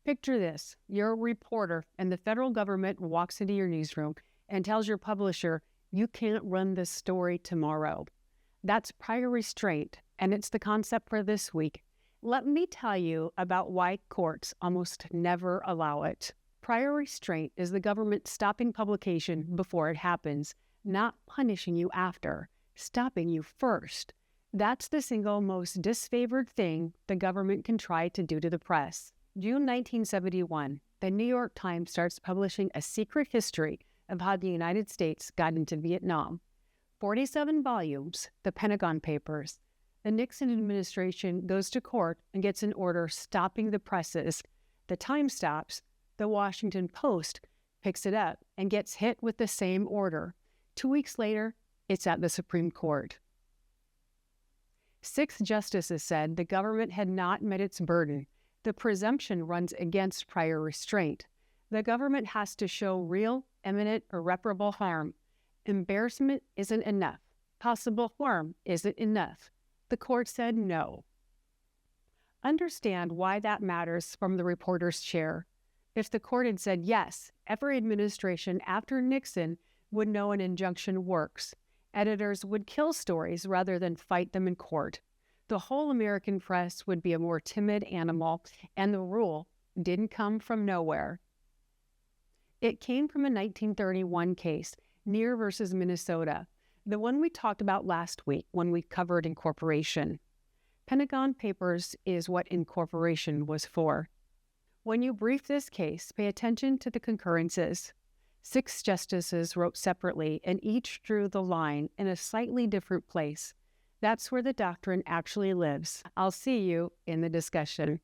Picture this. You're a reporter and the federal government walks into your newsroom and tells your publisher, you can't run this story tomorrow. That's prior restraint, and it's the concept for this week. Let me tell you about why courts almost never allow it. Prior restraint is the government stopping publication before it happens, not punishing you after, stopping you first. That's the single most disfavored thing the government can try to do to the press. June 1971, the New York Times starts publishing a secret history of how the United States got into Vietnam. 47 volumes, the Pentagon Papers. The Nixon administration goes to court and gets an order stopping the presses. The Times stops. The Washington Post picks it up and gets hit with the same order. 2 weeks later, it's at the Supreme Court. 6 justices said the government had not met its burden. The presumption runs against prior restraint. The government has to show real, imminent, irreparable harm. Embarrassment isn't enough. Possible harm isn't enough. The court said no. Understand why that matters from the reporter's chair. If the court had said yes, every administration after Nixon would know an injunction works. Editors would kill stories rather than fight them in court. The whole American press would be a more timid animal, and the rule didn't come from nowhere. It came from a 1931 case, Neer versus Minnesota, the one we talked about last week when we covered incorporation. Pentagon Papers is what incorporation was for. When you brief this case, pay attention to the concurrences. 6 justices wrote separately, and each drew the line in a slightly different place. That's where the doctrine actually lives. I'll see you in the discussion.